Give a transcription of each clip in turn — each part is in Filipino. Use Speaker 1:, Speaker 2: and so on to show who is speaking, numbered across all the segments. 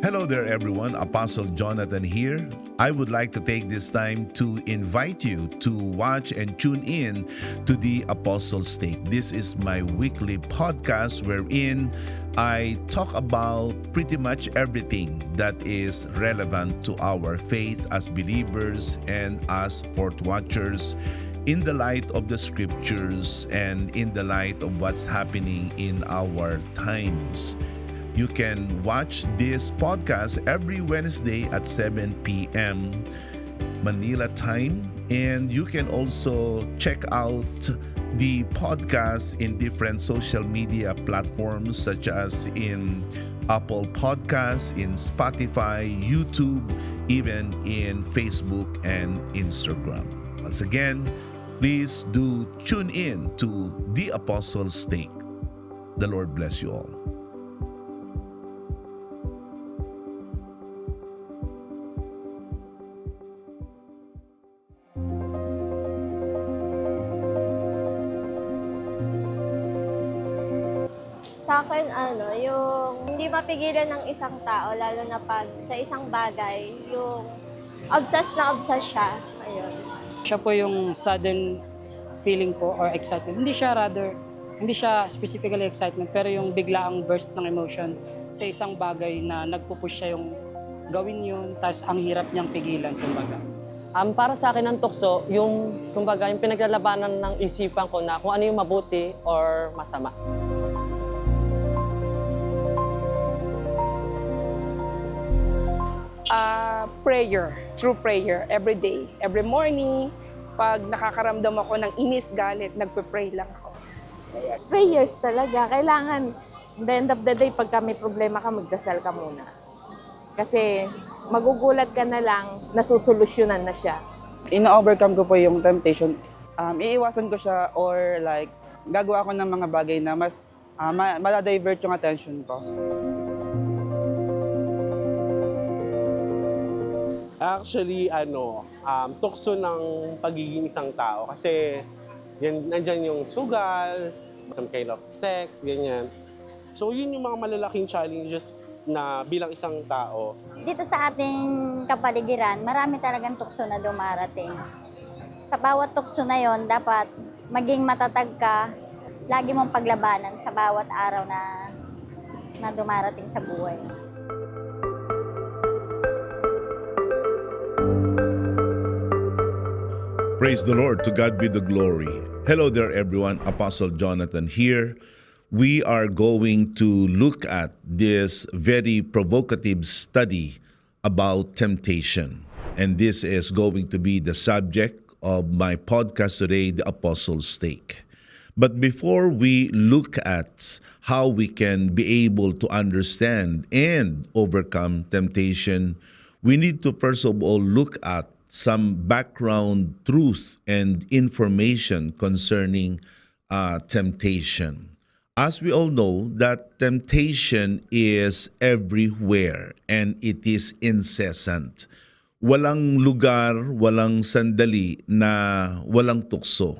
Speaker 1: Hello there, everyone. Apostle Jonathan here. I would like to take this time to invite you to watch and tune in to the Apostles' Take. This is my weekly podcast wherein I talk about pretty much everything that is relevant to our faith as believers and as fourth watchers in the light of the scriptures and in the light of what's happening in our times. You can watch this podcast every Wednesday at 7 p.m. Manila time. And you can also check out the podcast in different social media platforms such as in Apple Podcasts, in Spotify, YouTube, even in Facebook and Instagram. Once again, please do tune in to The Apostles' Take. The Lord bless you all.
Speaker 2: Sa akin yung hindi mapigilan ng isang tao lalo na pag sa isang bagay, yung obsessed siya. Ayun.
Speaker 3: Siya po yung sudden feeling po or excitement. Hindi siya specifically excitement, pero yung biglaang burst ng emotion sa isang bagay na nagpupush siya yung gawin yun, tapos ang hirap niyang pigilan, kumbaga.
Speaker 4: Para sa akin ang tukso, yung kumbaga yung pinaglalabanan ng isipan ko na kung ano yung mabuti or masama.
Speaker 5: Prayer, through prayer, every day, every morning. Pag nakakaramdam ako ng inis, galit, nagpe-pray lang ako.
Speaker 6: Prayers talaga. Kailangan, at the end of the day, pagka may problema ka, magdasal ka muna. Kasi magugulat ka na lang, nasusolusyonan na siya.
Speaker 7: Ina-overcome ko po yung temptation. Iiwasan ko siya or like, gagawa ko ng mga bagay na mas mala-divert yung attention ko.
Speaker 8: Actually, tukso ng pagiging isang tao. Kasi nandyan yung sugal, some kind of sex, ganyan. So yun yung mga malalaking challenges na bilang isang tao.
Speaker 9: Dito sa ating kapaligiran, marami talagang tukso na dumarating. Sa bawat tukso na yon, dapat maging matatag ka, lagi mong paglabanan sa bawat araw na dumarating sa buhay.
Speaker 1: Praise the Lord. To God be the glory. Hello there, everyone. Apostle Jonathan here. We are going to look at this very provocative study about temptation. And this is going to be the subject of my podcast today, The Apostles' Take. But before we look at how we can be able to understand and overcome temptation, we need to first of all look at some background truth and information concerning temptation. As we all know, that temptation is everywhere and it is incessant. Walang lugar, walang sandali na walang tukso.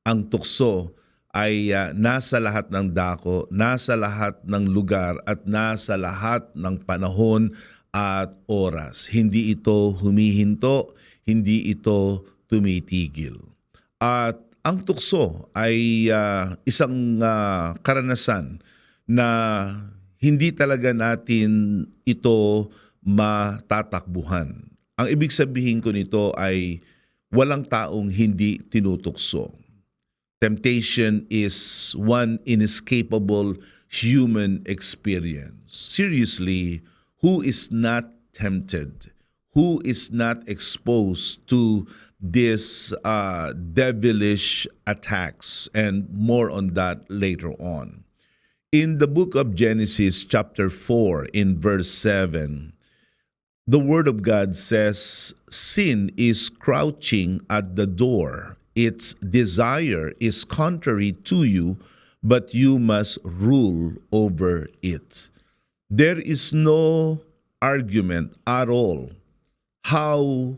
Speaker 1: Ang tukso ay nasa lahat ng dako, nasa lahat ng lugar at nasa lahat ng panahon at oras. Hindi ito humihinto, hindi ito tumitigil. At ang tukso ay isang karanasan na hindi talaga natin ito matatakbuhan. Ang ibig sabihin ko nito ay walang taong hindi tinutukso. Temptation is one inescapable human experience. Seriously, who is not tempted? Who is not exposed to these devilish attacks? And more on that later on. In the book of Genesis chapter 4 in verse 7, the Word of God says, sin is crouching at the door. Its desire is contrary to you, but you must rule over it. There is no argument at all how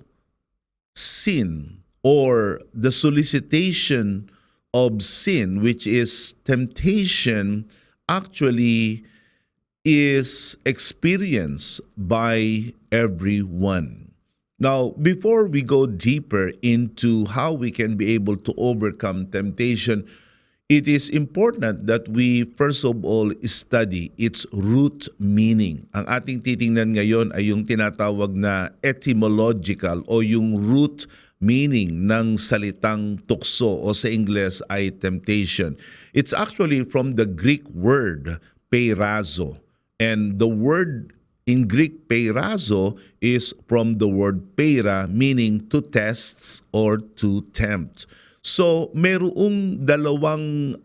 Speaker 1: sin or the solicitation of sin, which is temptation, actually is experienced by everyone. Now, before we go deeper into how we can be able to overcome temptation, it is important that we first of all study its root meaning. Ang ating titingnan ngayon ay yung tinatawag na etymological o yung root meaning ng salitang tukso o sa Ingles ay temptation. It's actually from the Greek word peirazo. And the word in Greek peirazo is from the word peira, meaning to test or to tempt. So, merong dalawang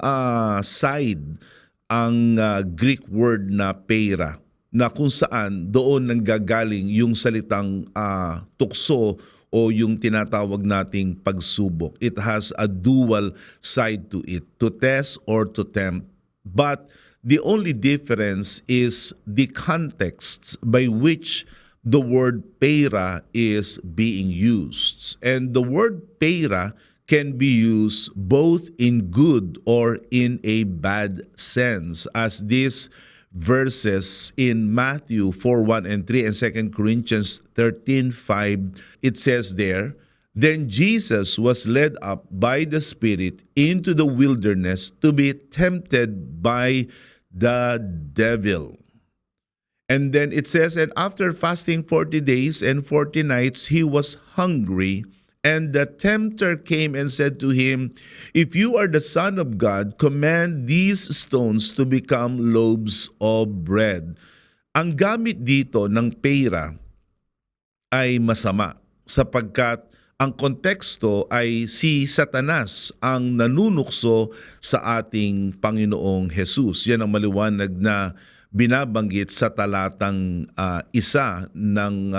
Speaker 1: side ang Greek word na peira, na kung saan doon nanggagaling yung salitang tukso o yung tinatawag nating pagsubok. It has a dual side to it, to test or to tempt. But the only difference is the context by which the word peira is being used. And the word peira can be used both in good or in a bad sense, as these verses in Matthew 4:1 and 3 and 2 Corinthians 13:5, it says there, "Then Jesus was led up by the Spirit into the wilderness to be tempted by the devil." And then it says, "And after fasting 40 days and 40 nights, he was hungry. And the tempter came and said to him, 'If you are the Son of God, command these stones to become loaves of bread.'" Ang gamit dito ng peira ay masama sapagkat ang konteksto ay si Satanas ang nanunukso sa ating Panginoong Jesus. Yan ang maliwanag na binabanggit sa talatang 1 ng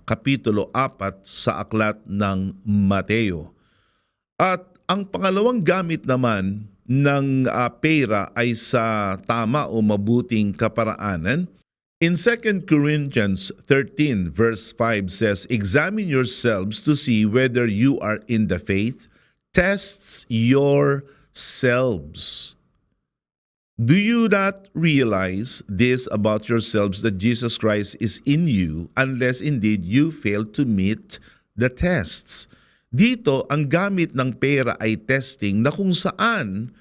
Speaker 1: Kapitulo 4 sa aklat ng Mateo. At ang pangalawang gamit naman ng peira ay sa tama o mabuting kaparaanan. In 2 Corinthians 13 verse 5 says, "Examine yourselves to see whether you are in the faith. Test yourselves. Do you not realize this about yourselves, that Jesus Christ is in you, unless indeed you fail to meet the tests?" Dito, ang gamit ng pera ay testing na kung saan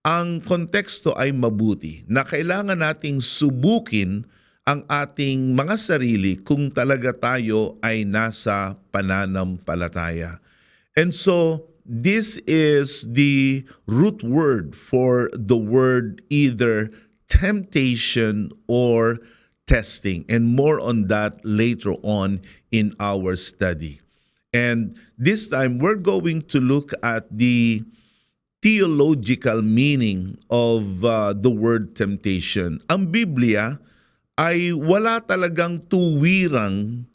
Speaker 1: ang konteksto ay mabuti, na kailangan nating subukin ang ating mga sarili kung talaga tayo ay nasa pananampalataya. And so, this is the root word for the word either temptation or testing. And more on that later on in our study. And this time, we're going to look at the theological meaning of the word temptation. Ang Biblia ay wala talagang tuwirang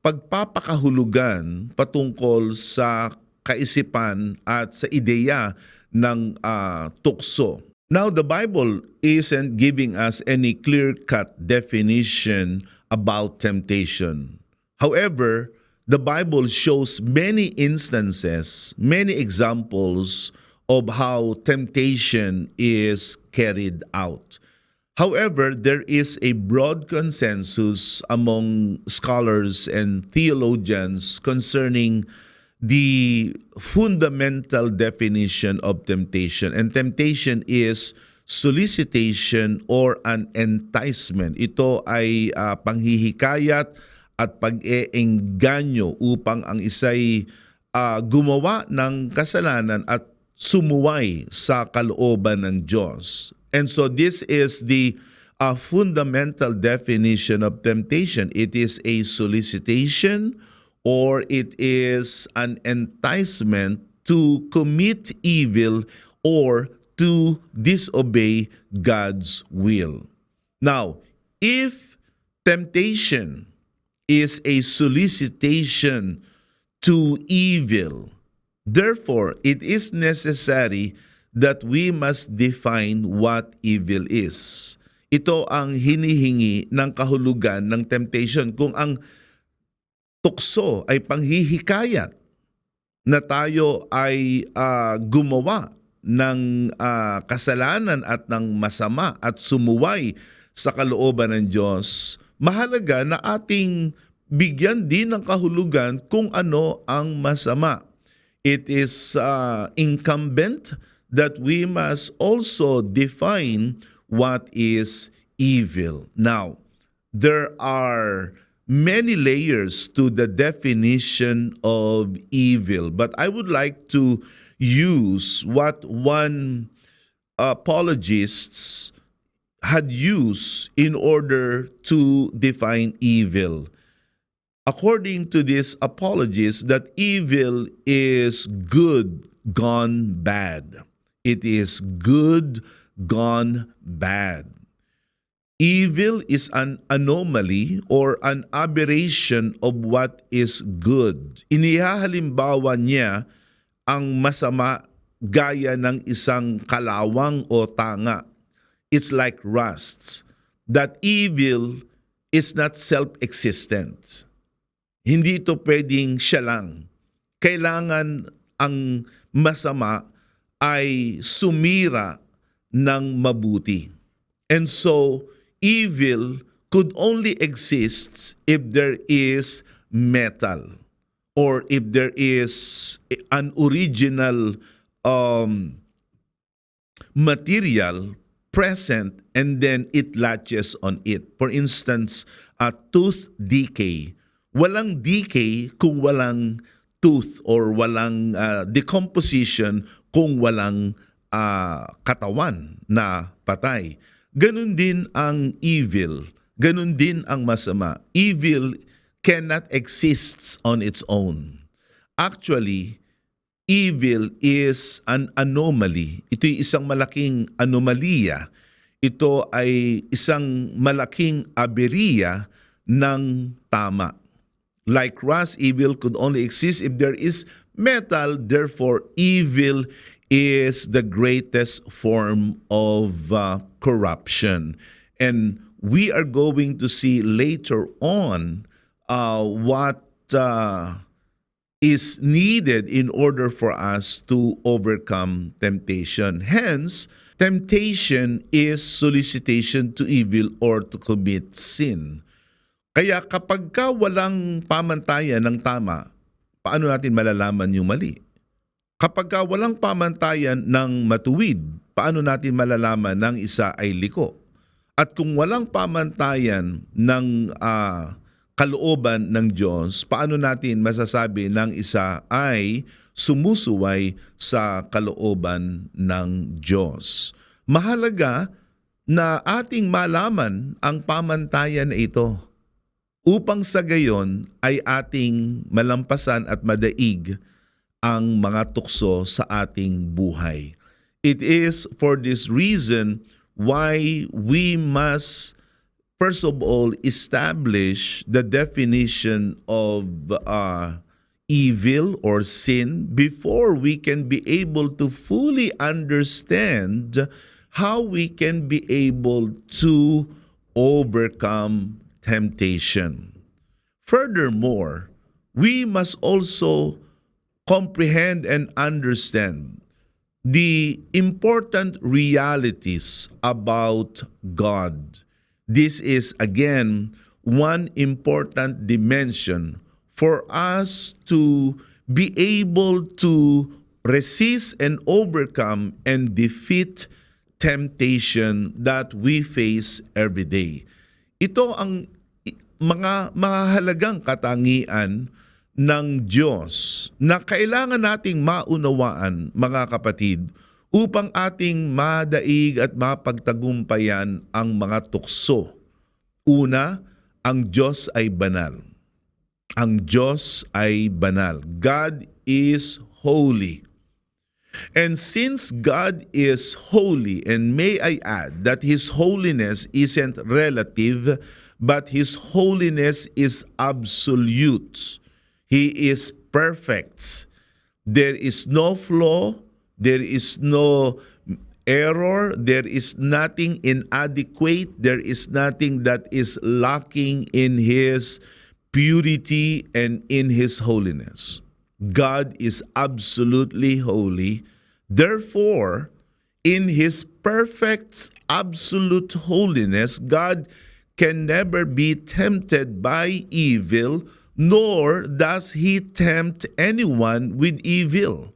Speaker 1: pagpapakahulugan patungkol sa kaisipan at sa ideya ng tukso. Now, the Bible isn't giving us any clear-cut definition about temptation. However, the Bible shows many instances, many examples of how temptation is carried out. However, there is a broad consensus among scholars and theologians concerning the fundamental definition of temptation. And temptation is solicitation or an enticement. Ito ay panghihikayat at pag-eengganyo upang ang isa'y gumawa ng kasalanan at sumuway sa kalooban ng Diyos. And so this is the fundamental definition of temptation. It is a solicitation or it is an enticement to commit evil or to disobey God's will. Now, if temptation is a solicitation to evil, therefore, it is necessary that we must define what evil is. Ito ang hinihingi ng kahulugan ng temptation. Kung ang tukso ay panghihikayat na tayo ay gumawa ng kasalanan at ng masama at sumuway sa kalooban ng Diyos, mahalaga na ating bigyan din ng kahulugan kung ano ang masama. It is incumbent that we must also define what is evil. Now, there are many layers to the definition of evil, but I would like to use what one apologists had used in order to define evil. According to this apologist, that evil is good gone bad. It is good gone bad. Evil is an anomaly or an aberration of what is good. Inihahalimbawa niya ang masama gaya ng isang kalawang o tanga. It's like rusts. That evil is not self-existent. Hindi ito pwedeng siya lang. Kailangan ang masama ay sumira ng mabuti. And so, evil could only exist if there is metal or if there is an original material present and then it latches on it. For instance, a tooth decay. Walang decay kung walang tooth or walang decomposition kung walang katawan na patay. Ganun din ang evil. Ganun din ang masama. Evil cannot exist on its own. Actually, evil is an anomaly. Ito'y isang malaking anomalya. Ito ay isang malaking aberya ng tama. Like rust, evil could only exist if there is metal. Therefore, evil is the greatest form of corruption. And we are going to see later on what is needed in order for us to overcome temptation. Hence, temptation is solicitation to evil or to commit sin. Kaya kapag ka walang pamantayan ng tama, paano natin malalaman yung mali? Kapag ka walang pamantayan ng matuwid, paano natin malalaman ng isa ay liko? At kung walang pamantayan ng kalooban ng Diyos, paano natin masasabi ng isa ay sumusuway sa kalooban ng Diyos? Mahalaga na ating malaman ang pamantayan na ito upang sa gayon ay ating malampasan at madaig ang mga tukso sa ating buhay. It is for this reason why we must first of all establish the definition of evil or sin before we can be able to fully understand how we can be able to overcome temptation. Furthermore, we must also comprehend and understand the important realities about God. This is again one important dimension for us to be able to resist and overcome and defeat temptation that we face every day. Ito ang mga mahalagang katangian ng Diyos na kailangan nating maunawaan, mga kapatid, upang ating madaig at mapagtagumpayan ang mga tukso. Una, ang Diyos ay banal. Ang Diyos ay banal. God is holy. And since God is holy, and may I add that His holiness isn't relative, but His holiness is absolute. He is perfect. There is no flaw, there is no error, there is nothing inadequate, there is nothing that is lacking in His purity and in His holiness. God is absolutely holy. Therefore, In His perfect, absolute holiness, God can never be tempted by evil, nor does He tempt anyone with evil.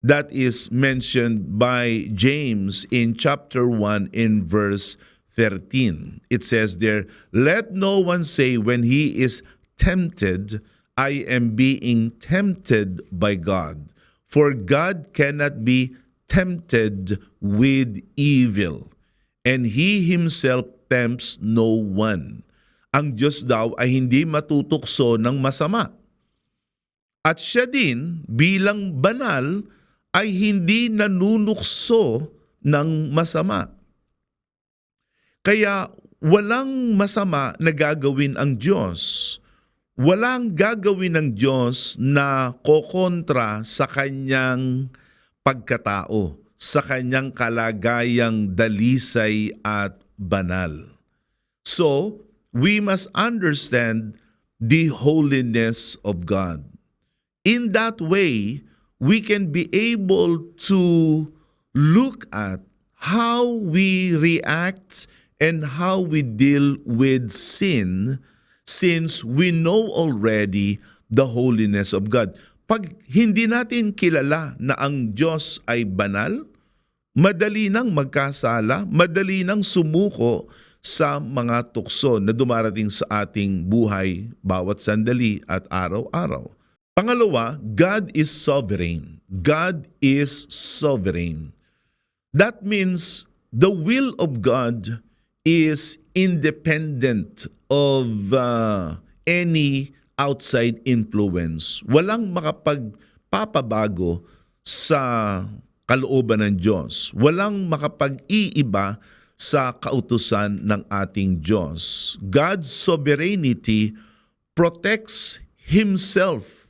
Speaker 1: That is mentioned by James in chapter 1 in verse 13. It says there, "Let no one say when he is tempted, I am being tempted by God. For God cannot be tempted with evil, and He Himself tempts no one." Ang Diyos daw ay hindi matutukso ng masama. At siya din bilang banal ay hindi nanunukso ng masama. Kaya walang masama na gagawin ang Diyos. Walang gagawin ng Diyos na kokontra sa kanyang pagkatao, sa kanyang kalagayang dalisay at banal. So, we must understand the holiness of God. In that way, we can be able to look at how we react and how we deal with sin, since we know already the holiness of God. Pag hindi natin kilala na ang Diyos ay banal, madali nang magkasala, madali nang sumuko sa mga tukso na dumarating sa ating buhay bawat sandali at araw-araw. Pangalawa, God is sovereign. God is sovereign. That means the will of God is independent of any outside influence. Walang makapagpapabago sa kalooban ng Diyos. Walang makapag-iiba sa kautusan ng ating Diyos. God's sovereignty protects Himself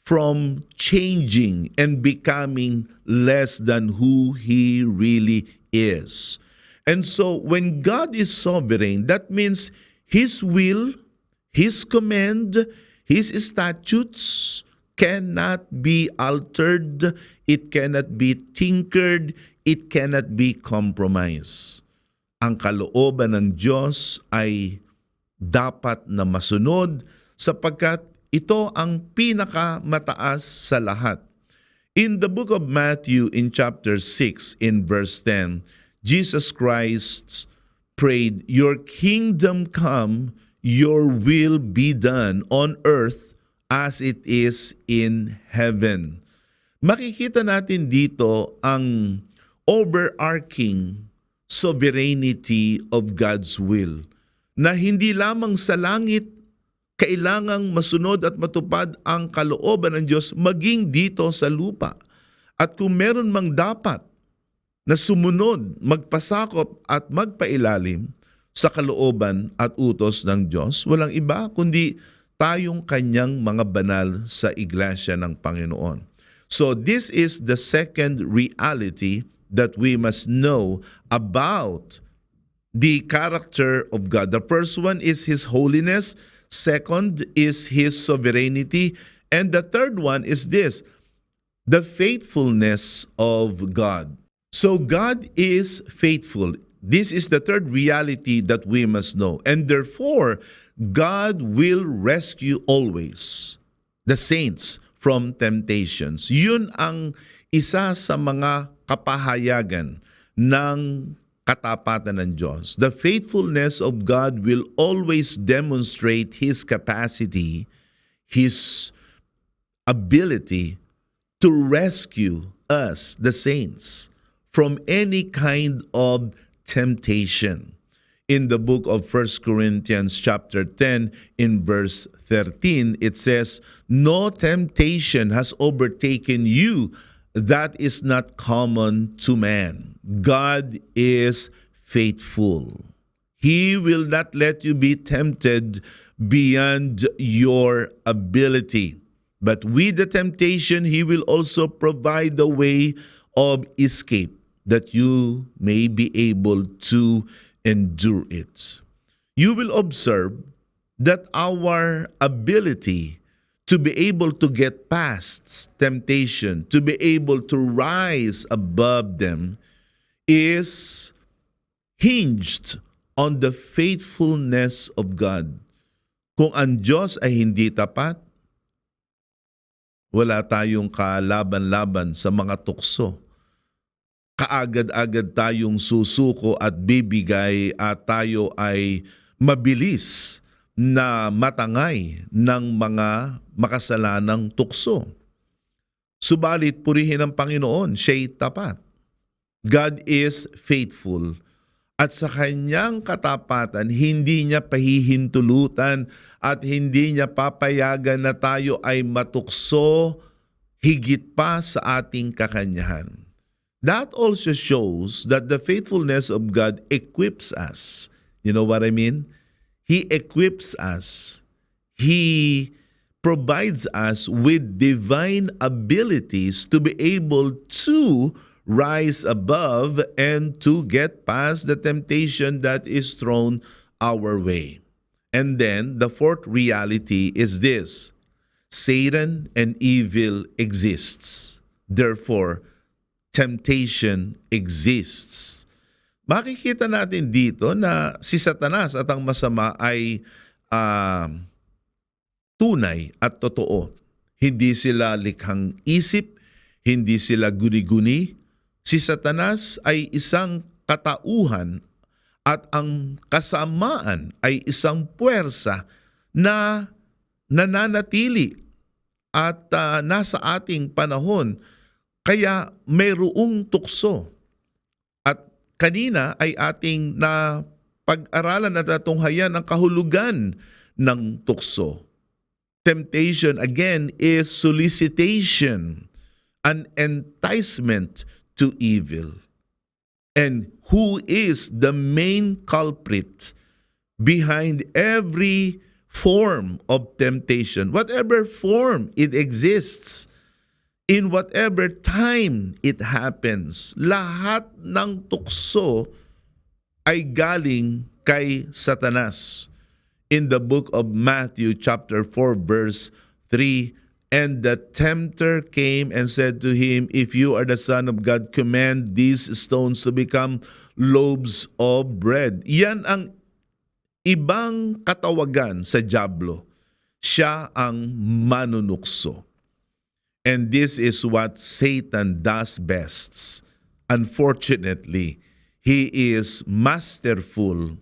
Speaker 1: from changing and becoming less than who He really is. And so when God is sovereign, that means His will, His command, His statutes cannot be altered, it cannot be tinkered, it cannot be compromised. Ang kalooban ng Diyos ay dapat na masunod sapagkat ito ang pinakamataas sa lahat. In the book of Matthew in chapter 6 in verse 10, Jesus Christ prayed, "Your kingdom come, your will be done on earth as it is in heaven." Makikita natin dito ang overarching sovereignty of God's will, na hindi lamang sa langit kailangang masunod at matupad ang kalooban ng Diyos maging dito sa lupa. At kung meron mang dapat na sumunod, magpasakop at magpailalim sa kalooban at utos ng Diyos, walang iba kundi tayong kanyang mga banal sa iglesia ng Panginoon. So this is the second reality that we must know about the character of God. The first one is His holiness. Second is His sovereignty. And the third one is this, the faithfulness of God. So God is faithful. This is the third reality that we must know. And therefore, God will rescue always the saints from temptations. Yun ang isa sa mga kapahayagan ng katapatan ng Diyos. The faithfulness of God will always demonstrate His capacity, His ability to rescue us, the saints, from any kind of temptation. In the book of 1 Corinthians chapter 10 in verse 13, it says, "No temptation has overtaken you that is not common to man. God is faithful. He will not let you be tempted beyond your ability. But with the temptation, He will also provide the way of escape that you may be able to endure it." You will observe that our ability to be able to get past temptation, to be able to rise above them, is hinged on the faithfulness of God. Kung ang Diyos ay hindi tapat, wala tayong kalaban-laban sa mga tukso. Kaagad-agad tayong susuko at bibigay at tayo ay mabilis na matangay ng mga makasalanang tukso. Subalit purihin ang Panginoon, siya'y tapat. God is faithful. At sa kanyang katapatan, hindi niya pahihintulutan at hindi niya papayagan na tayo ay matukso higit pa sa ating kakanyahan. That also shows that the faithfulness of God equips us. You know what I mean? He equips us. He provides us with divine abilities to be able to rise above and to get past the temptation that is thrown our way. And then the fourth reality is this: Satan and evil exists. Therefore, temptation exists. Makikita natin dito na si Satanas at ang masama ay tunay at totoo. Hindi sila likhang isip, hindi sila guni-guni. Si Satanas ay isang katauhan at ang kasamaan ay isang puwersa na nananatili at nasa ating panahon. Kaya mayroong tukso. At kanina ay ating na pag-aralan at natunghayan ang kahulugan ng tukso. Temptation again is solicitation, an enticement to evil. And who is the main culprit behind every form of temptation? Whatever form it exists, in whatever time it happens, lahat ng tukso ay galing kay Satanas. In the book of Matthew chapter 4 verse 3, and the tempter came and said to him, if you are the Son of God, command these stones to become loaves of bread. Yan ang ibang katawagan sa dyablo. Siya ang manunukso. And this is what Satan does best. Unfortunately, he is masterful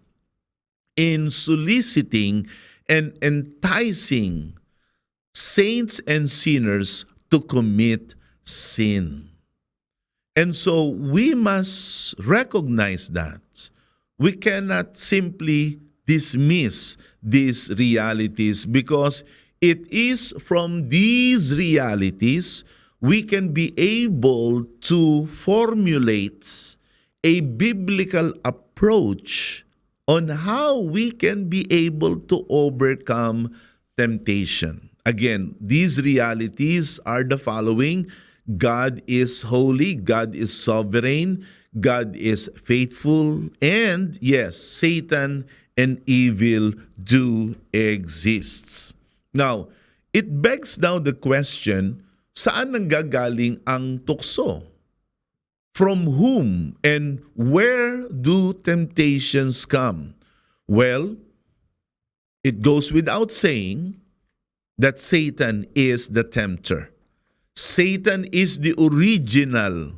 Speaker 1: in soliciting and enticing saints and sinners to commit sin. And so we must recognize that. We cannot simply dismiss these realities because it is from these realities we can be able to formulate a biblical approach on how we can be able to overcome temptation. Again, these realities are the following: God is holy, God is sovereign, God is faithful, and yes, Satan and evil do exist. Now, it begs now the question, saan nanggagaling ang tukso? From whom and where do temptations come? Well, it goes without saying that Satan is the tempter. Satan is the original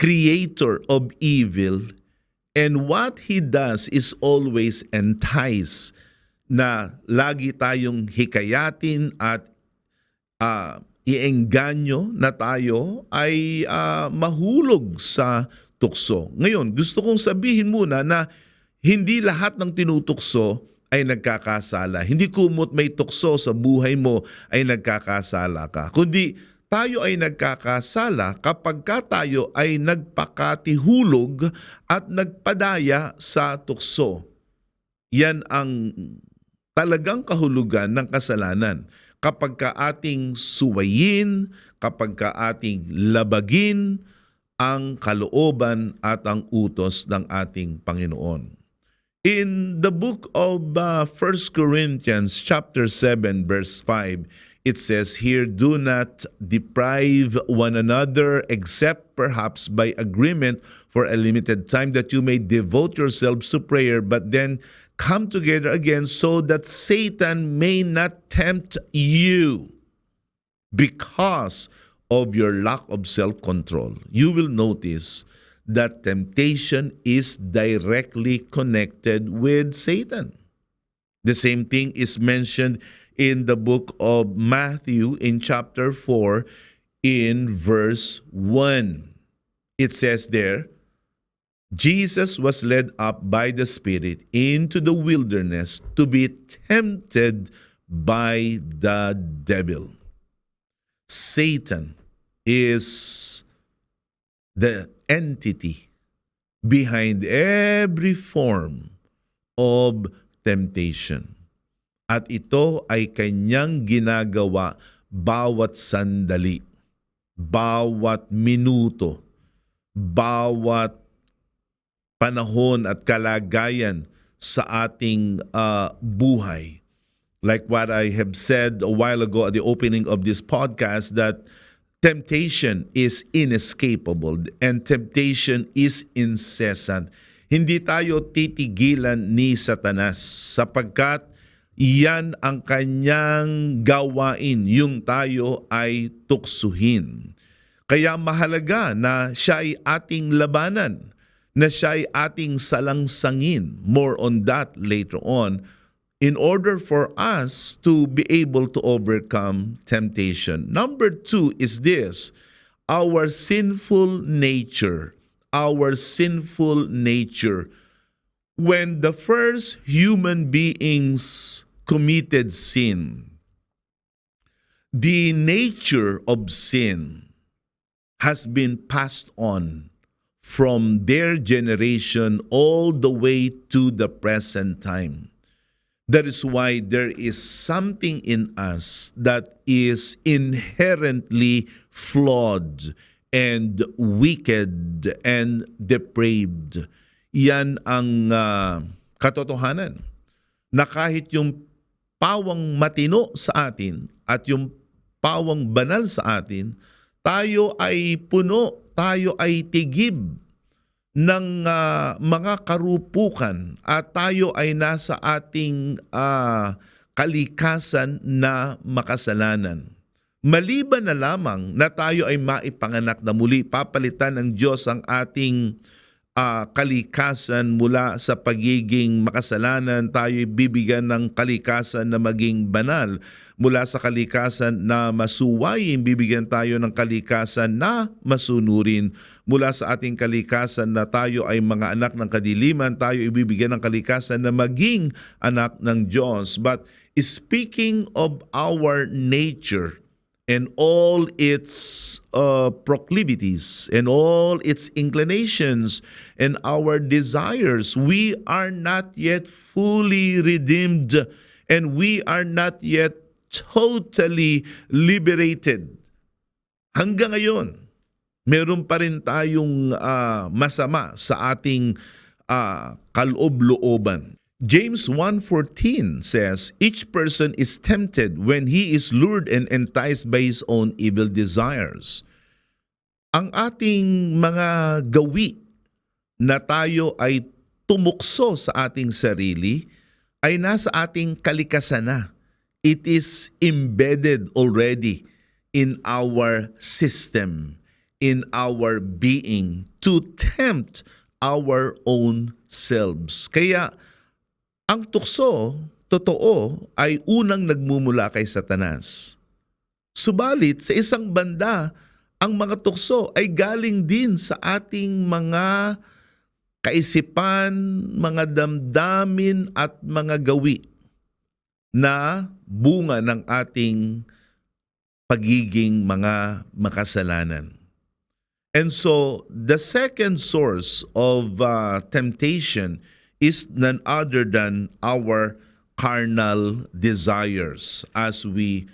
Speaker 1: creator of evil, and what he does is always entice, na lagi tayong hikayatin at iengganyo na tayo ay mahulog sa tukso. Ngayon, gusto kong sabihin muna na hindi lahat ng tinutukso ay nagkakasala. Hindi kumot may tukso sa buhay mo ay nagkakasala ka. Kundi tayo ay nagkakasala kapag tayo ay nagpakatihulog at nagpadaya sa tukso. Yan ang talagang kahulugan ng kasalanan. Kapag ka ating suwayin, kapag ka ating labagin ang kalooban at ang utos ng ating Panginoon. In the book of 1 Corinthians chapter 7 verse 5, It says here, do not deprive one another except perhaps by agreement for a limited time that you may devote yourselves to prayer, but then come together again so that Satan may not tempt you because of your lack of self-control. You will notice that temptation is directly connected with Satan. The same thing is mentioned in the book of Matthew in chapter 4 in verse 1. It says there, Jesus was led up by the Spirit into the wilderness to be tempted by the devil. Satan is the entity behind every form of temptation. At ito ay kanyang ginagawa bawat sandali, bawat minuto, bawat panahon at kalagayan sa ating buhay. Like what I have said a while ago at the opening of this podcast, that temptation is inescapable and temptation is incessant. Hindi tayo titigilan ni Satanas sapagkat iyan ang kanyang gawain, yung tayo ay tuksuhin. Kaya mahalaga na siya ay ating labanan, na siya ay ating salangsangin. More on that later on, in order for us to be able to overcome temptation. Number 2 is this, our sinful nature. Our sinful nature. When the first human beings committed sin, the nature of sin has been passed on from their generation all the way to the present time. That is why there is something in us that is inherently flawed and wicked and depraved. Yan ang katotohanan. Na kahit yung pawang matino sa atin at yung pawang banal sa atin, tayo ay puno, tayo ay tigib ng mga karupukan at tayo ay nasa ating kalikasan na makasalanan. Maliban na lamang na tayo ay maipanganak na muli, papalitan ng Diyos ang ating kalikasan mula sa pagiging makasalanan, tayo bibigyan ng kalikasan na maging banal. Mula sa kalikasan na masuwayin, bibigyan tayo ng kalikasan na masunurin. Mula sa ating kalikasan na tayo ay mga anak ng kadiliman, tayo ibibigyan ng kalikasan na maging anak ng Diyos. But speaking of our nature and all its proclivities and all its inclinations and our desires, we are not yet fully redeemed and we are not yet totally liberated. Hanggang ngayon, meron pa rin tayong masama sa ating kaloob-looban. James 1:14 says, each person is tempted when he is lured and enticed by his own evil desires. Ang ating mga gawi na tayo ay tumukso sa ating sarili ay nasa ating kalikasan na. It is embedded already in our system, in our being, to tempt our own selves. Kaya ang tukso, totoo, ay unang nagmumula kay Satanas. Subalit, sa isang banda, ang mga tukso ay galing din sa ating mga kaisipan, mga damdamin at mga gawi na bunga ng ating pagiging mga makasalanan. And so, the second source of temptation is none other than our carnal desires, as we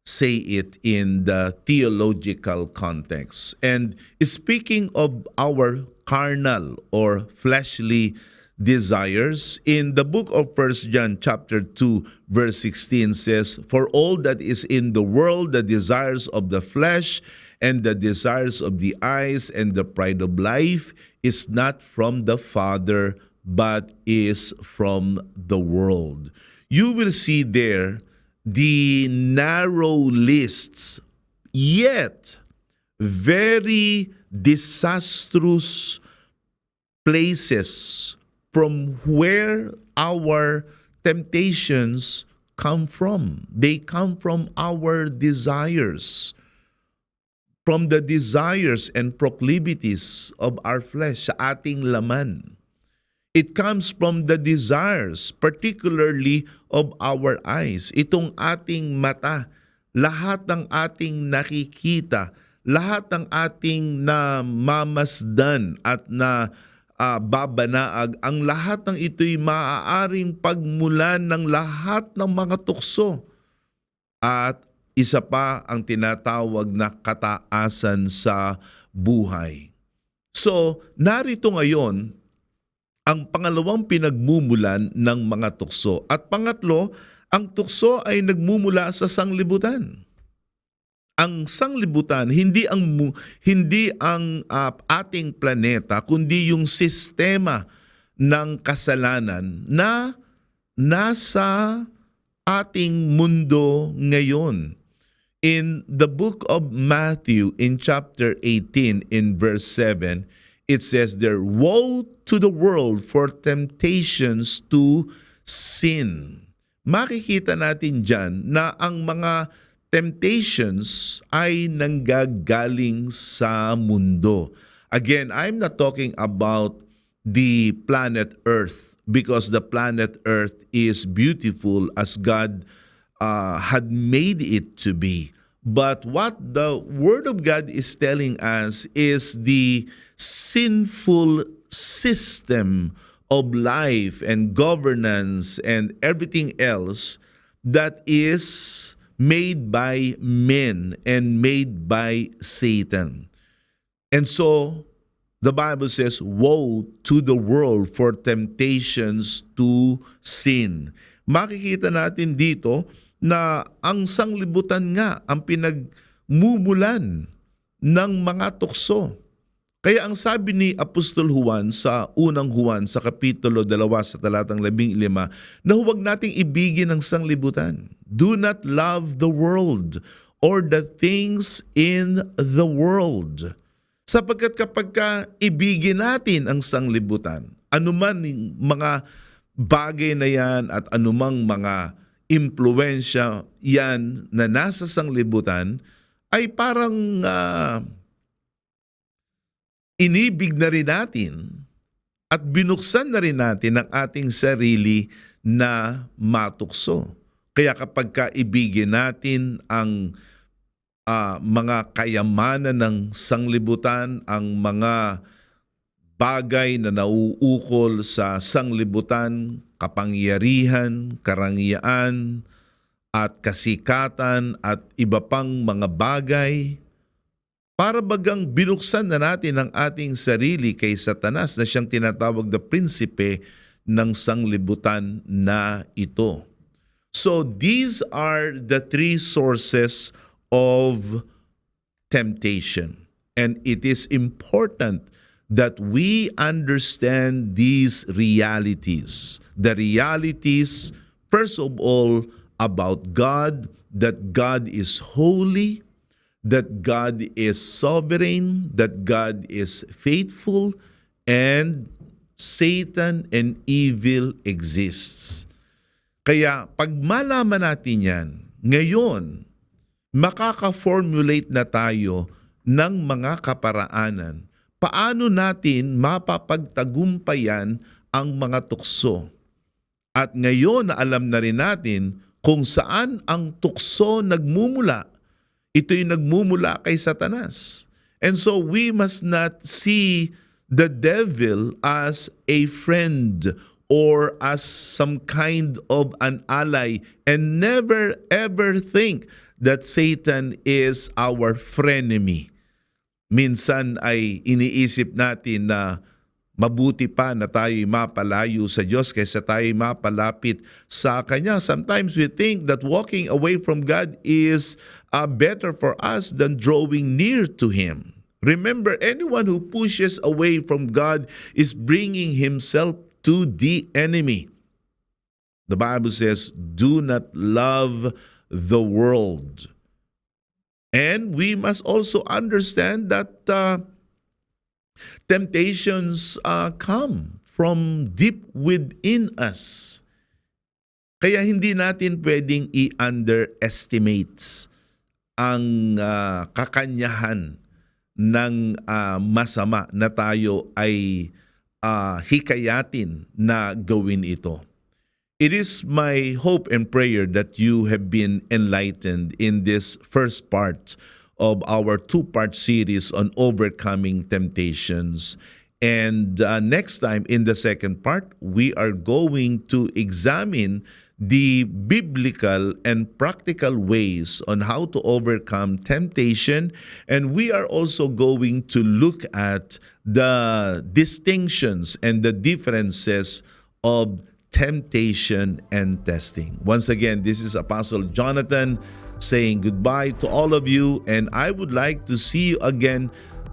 Speaker 1: say it in the theological context. And speaking of our carnal or fleshly desires. In the book of 1 John chapter 2 verse 16 says, "For all that is in the world, the desires of the flesh and the desires of the eyes and the pride of life is not from the Father, but is from the world." You will see there the narrow lists, yet very disastrous places from where our temptations come from. They come from our desires, from the desires and proclivities of our flesh, sa ating laman. It comes from the desires, particularly of our eyes. Itong ating mata, lahat ng ating nakikita, lahat ng ating namamasdan at na babanaag, ang lahat ng ito'y maaaring pagmulan ng lahat ng mga tukso. At isa pa ang tinatawag na kataasan sa buhay. So, narito ngayon ang pangalawang pinagmumulan ng mga tukso. At pangatlo, ang tukso ay nagmumula sa sanglibutan. Ang sanglibutan hindi ang ating planeta, kundi yung sistema ng kasalanan na nasa ating mundo ngayon. In the book of Matthew, in chapter 18, in verse 7, it says there, "Woe to the world for temptations to sin." Makikita natin dyan na ang mga temptations ay nanggagaling sa mundo. Again, I'm not talking about the planet Earth, because the planet Earth is beautiful as God had made it to be. But what the Word of God is telling us is the sinful system of life and governance and everything else that is made by men and made by Satan. And so, the Bible says, "Woe to the world for temptations to sin." Makikita natin dito na ang sanglibutan nga ang pinagmumulan ng mga tukso. Kaya ang sabi ni Apostol Juan sa unang Juan sa kapitulo 2 sa talatang 15, na huwag nating ibigin ang sanglibutan. Do not love the world or the things in the world. Sapagkat kapag ibigin natin ang sanglibutan, anuman yung mga bagay na yan at anumang mga impluensya yan na nasa sanglibutan, ay parang inibig na rin natin at binuksan na rin natin ang ating sarili na matukso. Kaya kapag ibigin natin ang mga kayamanan ng sanglibutan, ang mga bagay na nauukol sa sanglibutan, kapangyarihan, karangyaan, at kasikatan, at iba pang mga bagay, para bagang binuksan na natin ang ating sarili kay Satanas na siyang tinatawag na prinsipe ng sanglibutan na ito. So these are the three sources of temptation. And it is important that we understand these realities. The realities, first of all, about God, that God is holy, that God is sovereign, that God is faithful, and Satan and evil exists. Kaya pag malaman natin yan, ngayon, makaka-formulate na tayo ng mga kaparaanan. Paano natin mapapagtagumpayan ang mga tukso? At ngayon na alam na rin natin kung saan ang tukso nagmumula. Ito'y nagmumula kay Satanas. And so we must not see the devil as a friend or as some kind of an ally, and never ever think that Satan is our frenemy. Minsan ay iniisip natin na Mabuti pa na tayo'y mapalayo sa Diyos kaysa tayo'y mapalapit sa Kanya. Sometimes we think that walking away from God is better for us than drawing near to Him. Remember, anyone who pushes away from God is bringing himself to the enemy. The Bible says, do not love the world. And we must also understand that temptations come from deep within us. Kaya hindi natin pwedeng i-underestimate ang kakanyahan ng masama na tayo ay hikayatin na gawin ito. It is my hope and prayer that you have been enlightened in this first part of our two-part series on overcoming temptations. And next time, in the second part, we are going to examine the biblical and practical ways on how to overcome temptation. And we are also going to look at the distinctions and the differences of temptation and testing. Once again, this is Apostle Jonathan saying goodbye to all of you, and I would like to see you again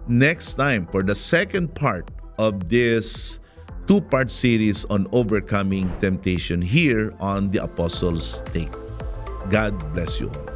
Speaker 1: next time for the second part of this two-part series on overcoming temptation here on the Apostles' Take. God bless you all.